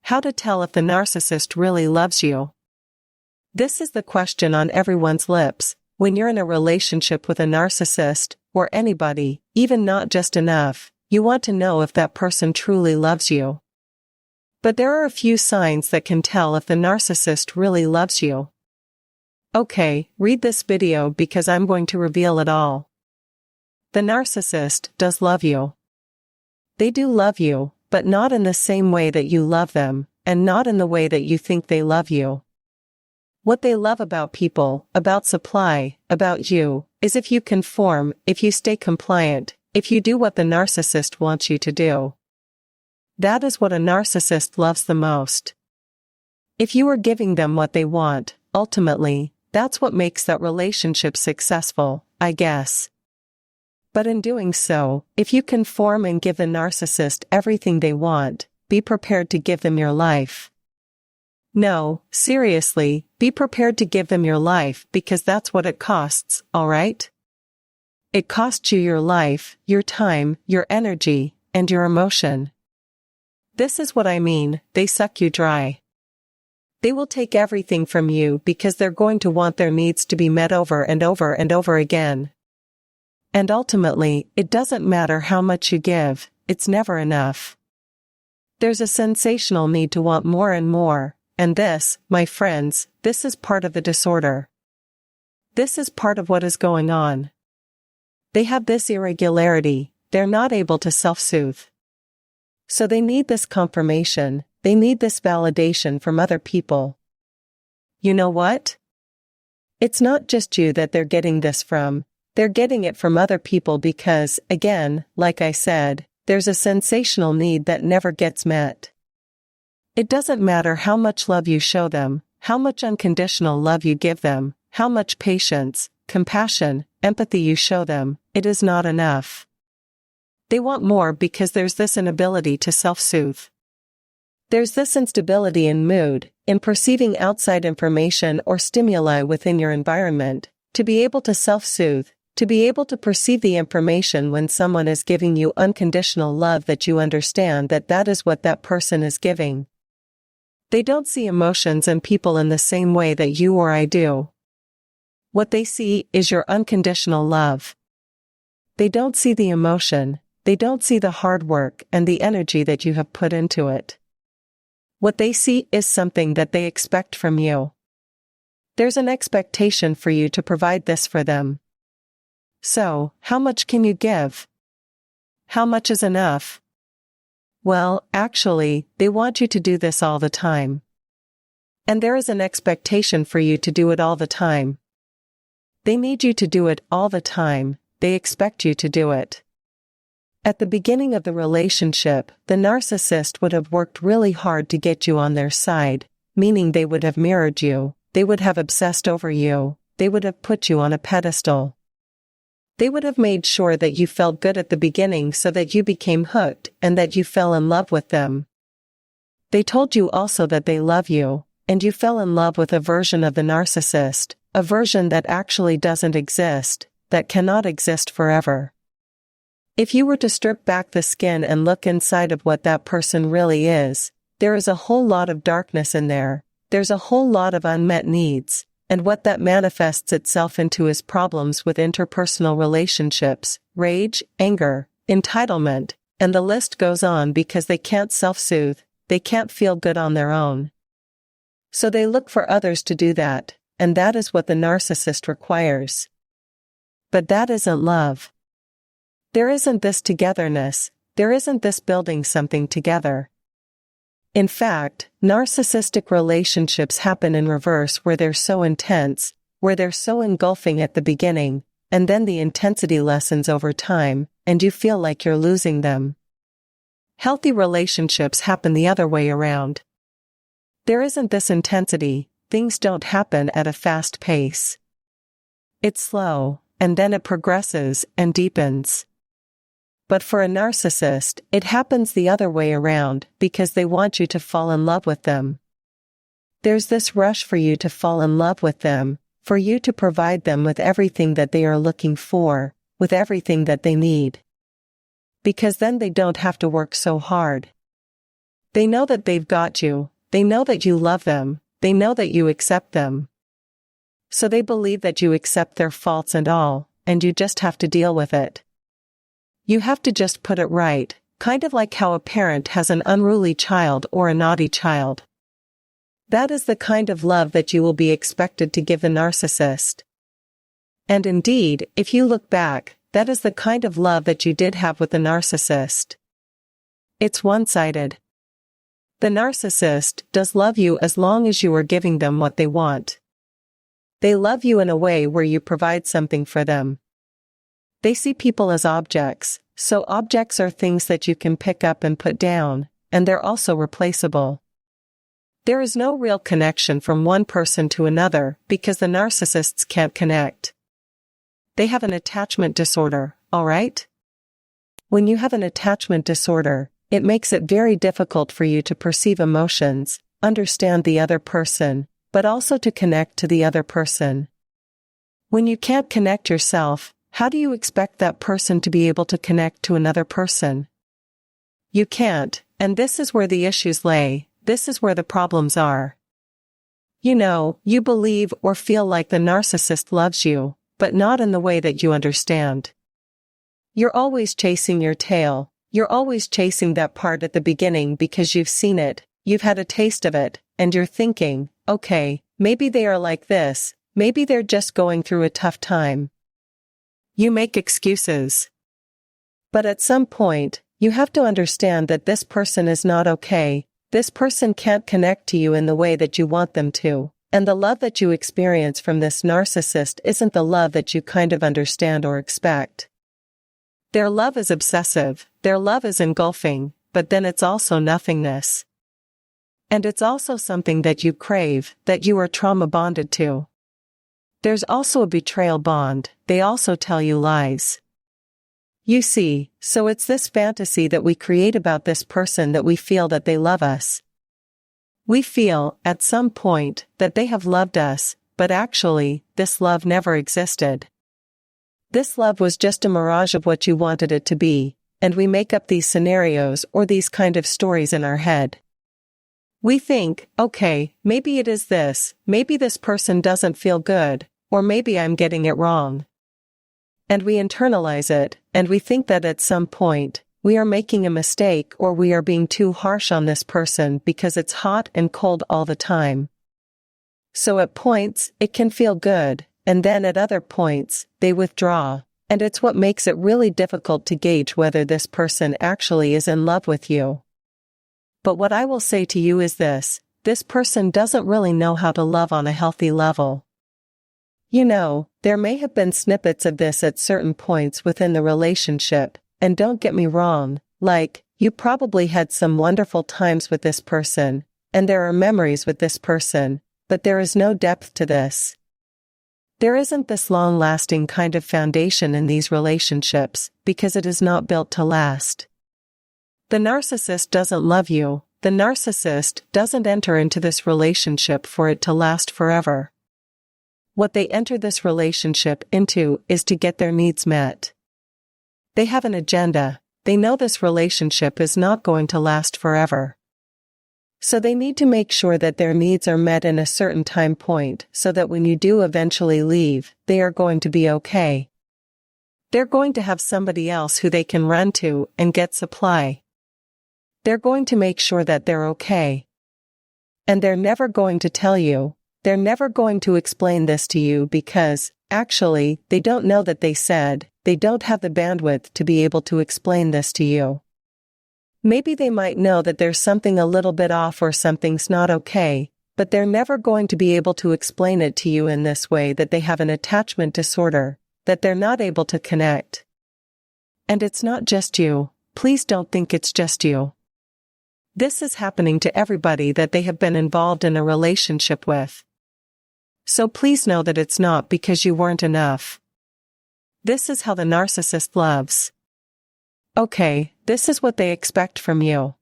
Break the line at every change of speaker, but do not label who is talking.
How to tell if the narcissist really loves you. This is the question on everyone's lips. When you're in a relationship with a narcissist, or anybody, even not just enough, you want to know if that person truly loves you. But there are a few signs that can tell if the narcissist really loves you. Okay, read this video because I'm going to reveal it all. The narcissist does love you. They do love you, but not in the same way that you love them, and not in the way that you think they love you. What they love about people, about supply, about you, is if you conform, if you stay compliant, if you do what the narcissist wants you to do. That is what a narcissist loves the most. If you are giving them what they want, ultimately, that's what makes that relationship successful, I guess. But in doing so, if you conform and give the narcissist everything they want, be prepared to give them your life. No, seriously, be prepared to give them your life because that's what it costs, alright? It costs you your life, your time, your energy, and your emotion. This is what I mean, they suck you dry. They will take everything from you because they're going to want their needs to be met over and over and over again. And ultimately, it doesn't matter how much you give, it's never enough. There's a sensational need to want more and more. And this, my friends, this is part of the disorder. This is part of what is going on. They have this irregularity, they're not able to self-soothe. So they need this confirmation, they need this validation from other people. You know what? It's not just you that they're getting this from, they're getting it from other people because, again, like I said, there's a sensational need that never gets met. It doesn't matter how much love you show them, how much unconditional love you give them, how much patience, compassion, empathy you show them, it is not enough. They want more because there's this inability to self-soothe. There's this instability in mood, in perceiving outside information or stimuli within your environment, to be able to self-soothe, to be able to perceive the information when someone is giving you unconditional love that you understand that that is what that person is giving. They don't see emotions and people in the same way that you or I do. What they see is your unconditional love. They don't see the emotion, they don't see the hard work and the energy that you have put into it. What they see is something that they expect from you. There's an expectation for you to provide this for them. So, how much can you give? How much is enough? Well, actually, they want you to do this all the time. And there is an expectation for you to do it all the time. They need you to do it all the time, they expect you to do it. At the beginning of the relationship, the narcissist would have worked really hard to get you on their side, meaning they would have mirrored you, they would have obsessed over you, they would have put you on a pedestal. They would have made sure that you felt good at the beginning so that you became hooked and that you fell in love with them. They told you also that they love you, and you fell in love with a version of the narcissist, a version that actually doesn't exist, that cannot exist forever. If you were to strip back the skin and look inside of what that person really is, there is a whole lot of darkness in there, there's a whole lot of unmet needs. And what that manifests itself into is problems with interpersonal relationships, rage, anger, entitlement, and the list goes on because they can't self-soothe, they can't feel good on their own. So they look for others to do that, and that is what the narcissist requires. But that isn't love. There isn't this togetherness, there isn't this building something together. In fact, narcissistic relationships happen in reverse where they're so intense, where they're so engulfing at the beginning, and then the intensity lessens over time, and you feel like you're losing them. Healthy relationships happen the other way around. There isn't this intensity, things don't happen at a fast pace. It's slow, and then it progresses and deepens. But for a narcissist, it happens the other way around because they want you to fall in love with them. There's this rush for you to fall in love with them, for you to provide them with everything that they are looking for, with everything that they need. Because then they don't have to work so hard. They know that they've got you, they know that you love them, they know that you accept them. So they believe that you accept their faults and all, and you just have to deal with it. You have to just put it right, kind of like how a parent has an unruly child or a naughty child. That is the kind of love that you will be expected to give the narcissist. And indeed, if you look back, that is the kind of love that you did have with the narcissist. It's one-sided. The narcissist does love you as long as you are giving them what they want. They love you in a way where you provide something for them. They see people as objects, so objects are things that you can pick up and put down, and they're also replaceable. There is no real connection from one person to another because the narcissists can't connect. They have an attachment disorder, alright? When you have an attachment disorder, it makes it very difficult for you to perceive emotions, understand the other person, but also to connect to the other person. When you can't connect yourself, how do you expect that person to be able to connect to another person? You can't, and this is where the issues lay, this is where the problems are. You know, you believe or feel like the narcissist loves you, but not in the way that you understand. You're always chasing your tail, you're always chasing that part at the beginning because you've seen it, you've had a taste of it, and you're thinking, okay, maybe they are like this, maybe they're just going through a tough time. You make excuses. But at some point, you have to understand that this person is not okay, this person can't connect to you in the way that you want them to, and the love that you experience from this narcissist isn't the love that you kind of understand or expect. Their love is obsessive, their love is engulfing, but then it's also nothingness. And it's also something that you crave, that you are trauma bonded to. There's also a betrayal bond, they also tell you lies. You see, so it's this fantasy that we create about this person that we feel that they love us. We feel, at some point, that they have loved us, but actually, this love never existed. This love was just a mirage of what you wanted it to be, and we make up these scenarios or these kind of stories in our head. We think, okay, maybe it is this, maybe this person doesn't feel good, or maybe I'm getting it wrong. And we internalize it, and we think that at some point, we are making a mistake or we are being too harsh on this person because it's hot and cold all the time. So at points, it can feel good, and then at other points, they withdraw, and it's what makes it really difficult to gauge whether this person actually is in love with you. But what I will say to you is this person doesn't really know how to love on a healthy level. You know, there may have been snippets of this at certain points within the relationship, and don't get me wrong, like, you probably had some wonderful times with this person, and there are memories with this person, but there is no depth to this. There isn't this long-lasting kind of foundation in these relationships, because it is not built to last. The narcissist doesn't love you, the narcissist doesn't enter into this relationship for it to last forever. What they enter this relationship into is to get their needs met. They have an agenda, they know this relationship is not going to last forever. So they need to make sure that their needs are met in a certain time point so that when you do eventually leave, they are going to be okay. They're going to have somebody else who they can run to and get supply. They're going to make sure that they're okay. And they're never going to tell you, they're never going to explain this to you because, actually, they don't know that they said, they don't have the bandwidth to be able to explain this to you. Maybe they might know that there's something a little bit off or something's not okay, but they're never going to be able to explain it to you in this way that they have an attachment disorder, that they're not able to connect. And it's not just you, please don't think it's just you. This is happening to everybody that they have been involved in a relationship with. So please know that it's not because you weren't enough. This is how the narcissist loves. Okay, this is what they expect from you.